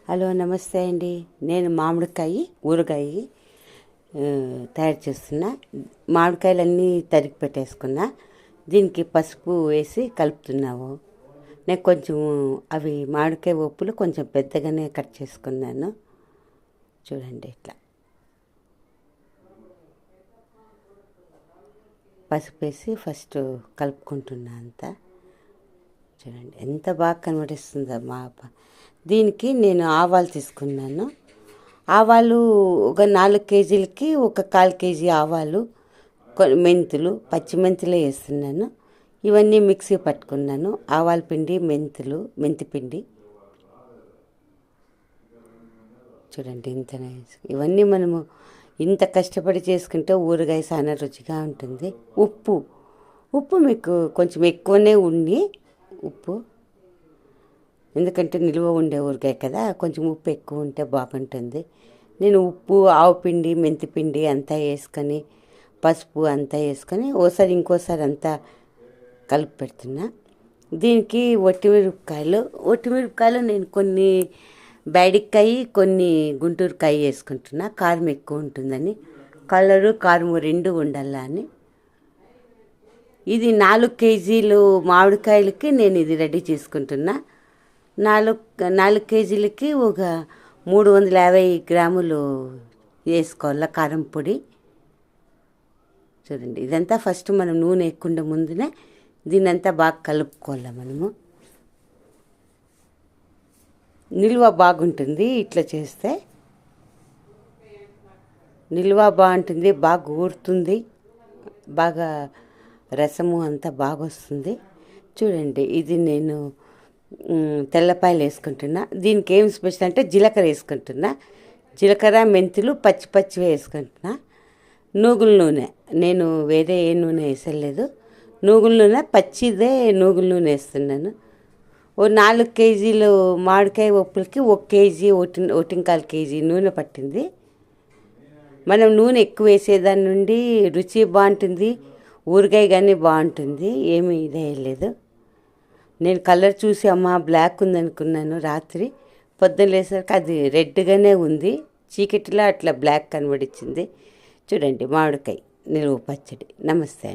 Hello నమస్తే అండి. నేను మామిడికాయ ఊరగాయ తయారు చేస్తున్నా. మామిడికాయలన్నీ తరిగి పెట్టేసుకున్నా. దీనికి పసుపు వేసి కలుపుతున్నాము. నేను కొంచెం అవి మామిడికాయ ఒప్పులు కొంచెం పెద్దగానే కట్ చేసుకున్నాను. చూడండి, ఇట్లా పసుపు వేసి ఫస్ట్ కలుపుకుంటున్నా అంతా. చూడండి ఎంత బాగా కనబడిస్తుందో దీనికి నేను ఆవాలు తీసుకున్నాను. ఆవాలు ఒక 4 కేజీలకి ఒక 1/4 కేజీ ఆవాలు, మెంతులు, పచ్చిమెంతులే వేస్తున్నాను. ఇవన్నీ మిక్సీ పట్టుకున్నాను. ఆవాల పిండి, మెంతి పిండి. చూడండి ఇంత ఇవన్నీ మనము ఇంత కష్టపడి చేసుకుంటే ఊరగాయ చాలా రుచిగా ఉంటుంది. ఉప్పు మీకు కొంచెం ఎక్కువనే ఉండి ఉప్పు, ఎందుకంటే నిల్వ ఉండే ఊరగాయ కదా, కొంచెం ఉప్పు ఎక్కువ ఉంటే బాగుంటుంది. నేను ఉప్పు, ఆవు పిండి, మెంతి పిండి అంతా వేసుకొని, పసుపు అంతా వేసుకొని ఇంకోసారి అంతా కలిపి పెడుతున్నా. దీనికి ఒట్టిమిరపకాయలు నేను కొన్ని బేడికాయ, కొన్ని గుంటూరుకాయ వేసుకుంటున్నా. కారం ఎక్కువ ఉంటుందని, కారం 2 ఉండాలా అని. ఇది 4 కేజీలు మామిడికాయలకి నేను ఇది రెడీ చేసుకుంటున్నా. 4 కేజీలకి ఒక 350 గ్రాములు వేసుకోవాలి కారం పొడి. చూడండి, ఇదంతా ఫస్ట్ మనం నూనె ఎక్కువ ముందునే దీన్నంతా బాగా కలుపుకోవాలి. మనము నిల్వ బాగుంటుంది ఇట్లా చేస్తే, నిల్వ బాగుంటుంది, బాగా ఊరుతుంది, బాగా రసము అంతా బాగా వస్తుంది. చూడండి, ఇది నేను తెల్లపాయలు వేసుకుంటున్నా. దీనికి ఏం స్పెషల్ అంటే జీలకర్ర వేసుకుంటున్నా. జీలకర్ర, మెంతులు పచ్చివే వేసుకుంటున్నా. నూగుల నూనె, నేను వేరే ఏ నూనె వేసలేదు. నూగుల నూనె, పచ్చిదే నూగుల నూనె వేస్తున్నాను. 4 కేజీలు మామిడికాయ ఒప్పులకి 1 కేజీ, 1.25 కేజీ నూనె పట్టింది. మనం నూనె ఎక్కువ వేసేదాని నుండి రుచి బాగుంటుంది, ఊరగాయ కానీ బాగుంటుంది. ఏమీ ఇదే లేదు. నేను కలర్ చూసి బ్లాక్ ఉందనుకున్నాను. రాత్రి పొద్దున్న లేసరికి అది రెడ్గానే ఉంది. చీకటిలో అట్లా బ్లాక్ కనబడిచ్చింది. చూడండి, మామిడికాయ నిలువ పచ్చడి. నమస్తే అండి.